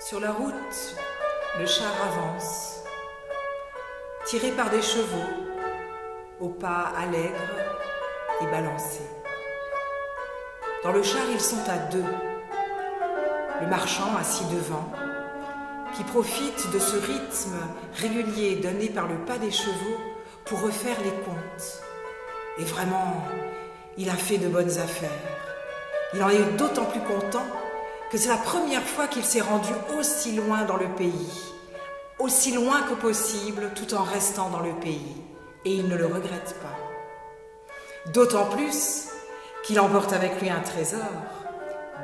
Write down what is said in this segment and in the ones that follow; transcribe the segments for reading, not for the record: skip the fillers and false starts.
Sur la route, le char avance, tiré par des chevaux, au pas allègre et balancé. Dans le char, ils sont à deux. Le marchand assis devant, qui profite de ce rythme régulier donné par le pas des chevaux pour refaire les comptes. Et vraiment, il a fait de bonnes affaires. Il en est d'autant plus content que c'est la première fois qu'il s'est rendu aussi loin dans le pays, aussi loin que possible tout en restant dans le pays. Et il ne le regrette pas. D'autant plus qu'il emporte avec lui un trésor,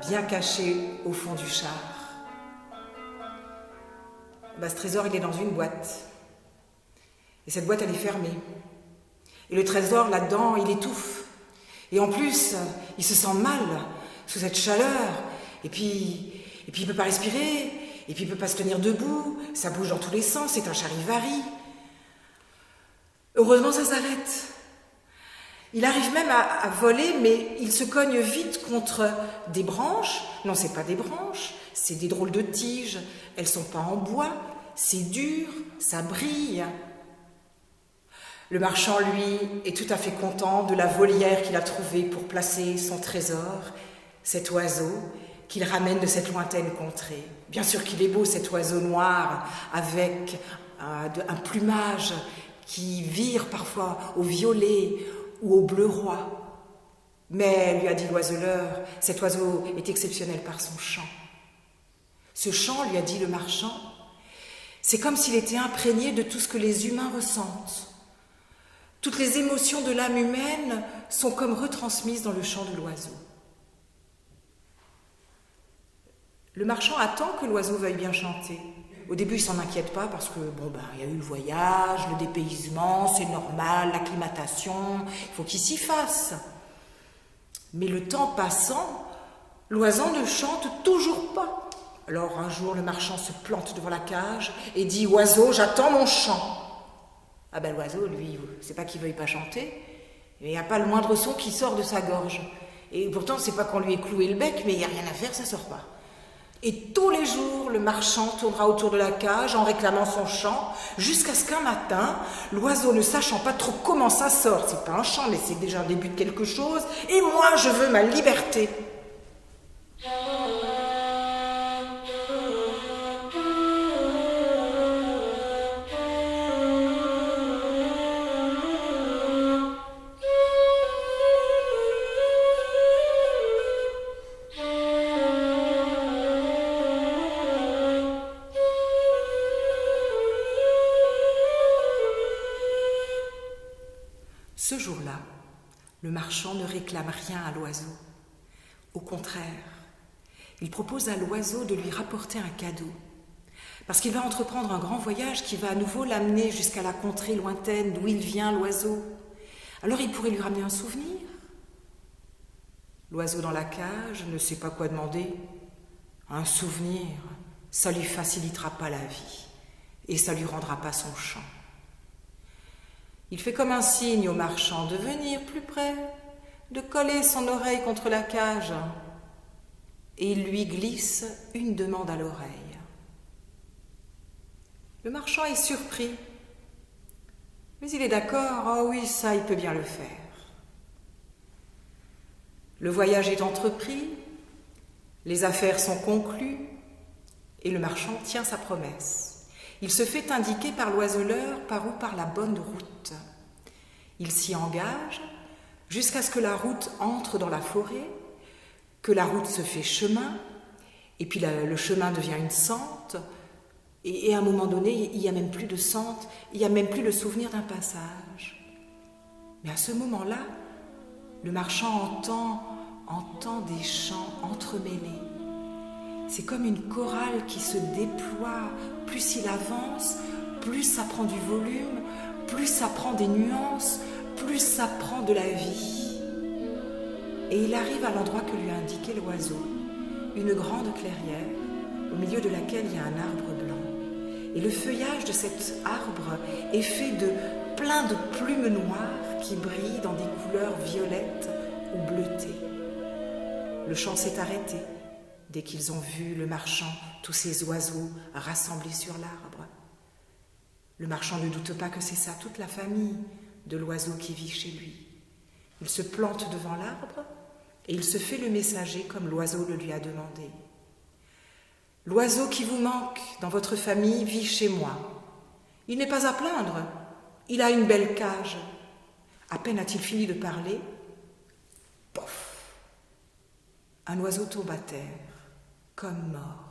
bien caché au fond du char. Ce trésor, il est dans une boîte. Et cette boîte, elle est fermée. Et le trésor, là-dedans, il étouffe. Et en plus, il se sent mal sous cette chaleur. Et puis il peut pas respirer. Et puis il peut pas se tenir debout. Ça bouge dans tous les sens. C'est un charivari. Heureusement, ça s'arrête. Il arrive même à voler, mais il se cogne vite contre des branches. Non, c'est pas des branches, c'est des drôles de tiges. Elles sont pas en bois, c'est dur, ça brille. Le marchand, lui, est tout à fait content de la volière qu'il a trouvée pour placer son trésor, cet oiseau qu'il ramène de cette lointaine contrée. Bien sûr qu'il est beau, cet oiseau noir, avec un plumage qui vire parfois au violet ou au bleu roi. Mais, lui a dit l'oiseleur, cet oiseau est exceptionnel par son chant. Ce chant, lui a dit le marchand, c'est comme s'il était imprégné de tout ce que les humains ressentent. Toutes les émotions de l'âme humaine sont comme retransmises dans le chant de l'oiseau. Le marchand attend que l'oiseau veuille bien chanter. Au début, il s'en inquiète pas parce que, il y a eu le voyage, le dépaysement, c'est normal, l'acclimatation, il faut qu'il s'y fasse. Mais le temps passant, l'oiseau ne chante toujours pas. Alors un jour, le marchand se plante devant la cage et dit « Oiseau, j'attends mon chant !» L'oiseau, lui, c'est pas qu'il veuille pas chanter, mais il n'y a pas le moindre son qui sort de sa gorge. Et pourtant, c'est pas qu'on lui ait cloué le bec, mais il n'y a rien à faire, ça sort pas. Et tous les jours, le marchand tournera autour de la cage en réclamant son chant, jusqu'à ce qu'un matin, l'oiseau ne sachant pas trop comment ça sort, c'est pas un chant, mais c'est déjà un début de quelque chose, et moi, je veux ma liberté. Ce jour-là, le marchand ne réclame rien à l'oiseau. Au contraire, il propose à l'oiseau de lui rapporter un cadeau, parce qu'il va entreprendre un grand voyage qui va à nouveau l'amener jusqu'à la contrée lointaine d'où il vient, l'oiseau. Alors il pourrait lui ramener un souvenir. L'oiseau dans la cage ne sait pas quoi demander. Un souvenir, ça lui facilitera pas la vie et ça lui rendra pas son chant. Il fait comme un signe au marchand de venir plus près, de coller son oreille contre la cage, et il lui glisse une demande à l'oreille. Le marchand est surpris, mais il est d'accord, ah oui, ça, il peut bien le faire. Le voyage est entrepris, les affaires sont conclues, et le marchand tient sa promesse. Il se fait indiquer par l'oiseleur par où part la bonne route. Il s'y engage jusqu'à ce que la route entre dans la forêt, que la route se fait chemin, et puis le chemin devient une sente, et à un moment donné, il n'y a même plus de sente, il n'y a même plus le souvenir d'un passage. Mais à ce moment-là, le marchand entend des chants entremêlés. C'est comme une chorale qui se déploie. Plus il avance, plus ça prend du volume, plus ça prend des nuances, plus ça prend de la vie. Et il arrive à l'endroit que lui a indiqué l'oiseau, une grande clairière, au milieu de laquelle il y a un arbre blanc. Et le feuillage de cet arbre est fait de plein de plumes noires qui brillent dans des couleurs violettes ou bleutées. Le chant s'est arrêté dès qu'ils ont vu le marchand tous ces oiseaux rassemblés sur l'arbre. Le marchand ne doute pas que c'est ça, toute la famille de l'oiseau qui vit chez lui. Il se plante devant l'arbre et il se fait le messager comme l'oiseau le lui a demandé. L'oiseau qui vous manque dans votre famille vit chez moi. Il n'est pas à plaindre, il a une belle cage. À peine a-t-il fini de parler, pof, un oiseau tombe à terre, comme mort.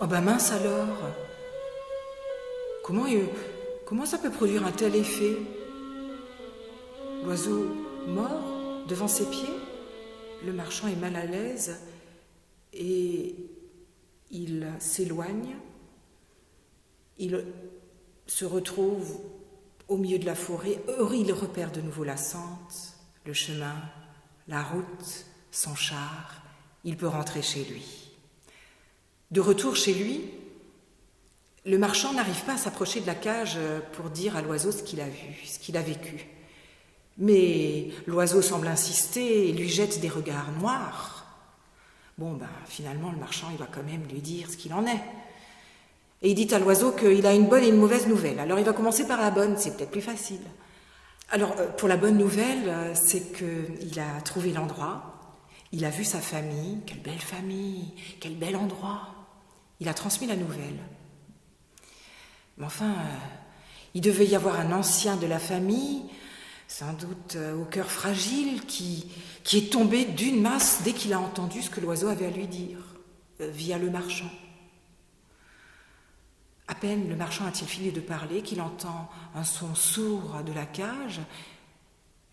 Oh ben mince alors, comment ça peut produire un tel effet? L'oiseau mort devant ses pieds? Le marchand est mal à l'aise et il s'éloigne. Il se retrouve au milieu de la forêt. Il repère de nouveau la sente, le chemin, la route, son char. Il peut rentrer chez lui. De retour chez lui, le marchand n'arrive pas à s'approcher de la cage pour dire à l'oiseau ce qu'il a vu, ce qu'il a vécu. Mais l'oiseau semble insister et lui jette des regards noirs. Finalement, le marchand, il va quand même lui dire ce qu'il en est. Et il dit à l'oiseau qu'il a une bonne et une mauvaise nouvelle. Alors, il va commencer par la bonne, c'est peut-être plus facile. Alors, pour la bonne nouvelle, c'est qu'il a trouvé l'endroit, il a vu sa famille, quel bel endroit. Il a transmis la nouvelle. Mais enfin, il devait y avoir un ancien de la famille, sans doute au cœur fragile, qui est tombé d'une masse dès qu'il a entendu ce que l'oiseau avait à lui dire, via le marchand. À peine le marchand a-t-il fini de parler qu'il entend un son sourd de la cage.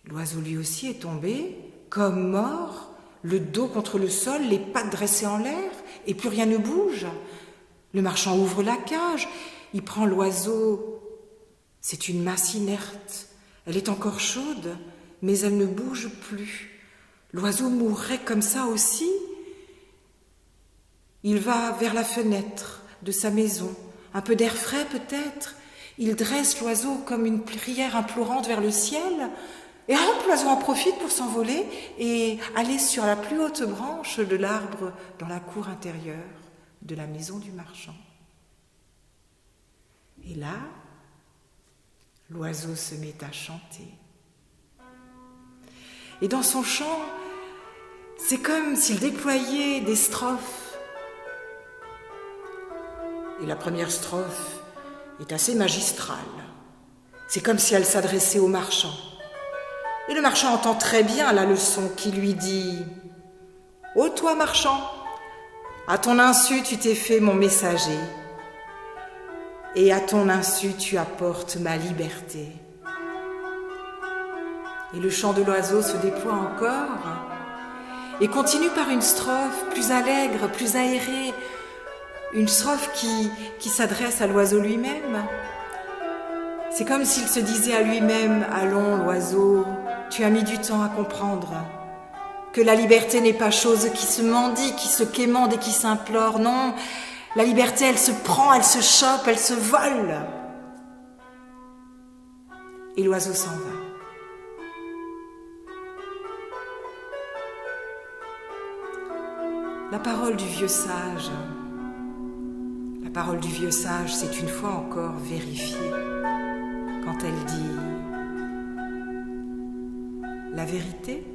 L'oiseau lui aussi est tombé, comme mort, le dos contre le sol, les pattes dressées en l'air, et plus rien ne bouge. Le marchand ouvre la cage, il prend l'oiseau. C'est une masse inerte. Elle est encore chaude, mais elle ne bouge plus. L'oiseau mourrait comme ça aussi. Il va vers la fenêtre de sa maison, un peu d'air frais peut-être. Il dresse l'oiseau comme une prière implorante vers le ciel. Et hop, l'oiseau en profite pour s'envoler et aller sur la plus haute branche de l'arbre dans la cour intérieure de la maison du marchand. Et là, l'oiseau se met à chanter. Et dans son chant, c'est comme s'il déployait des strophes. Et la première strophe est assez magistrale. C'est comme si elle s'adressait au marchand. Et le marchand entend très bien la leçon qui lui dit « Ô toi, marchand, à ton insu tu t'es fait mon messager, et à ton insu tu apportes ma liberté. » Et le chant de l'oiseau se déploie encore et continue par une strophe plus allègre, plus aérée, une strophe qui s'adresse à l'oiseau lui-même. C'est comme s'il se disait à lui-même « Allons, l'oiseau, tu as mis du temps à comprendre que la liberté n'est pas chose qui se mendie, qui se quémande et qui s'implore. Non, la liberté, elle se prend, elle se chope, elle se vole. » Et l'oiseau s'en va. La parole du vieux sage, c'est une fois encore vérifiée quand elle dit « La vérité,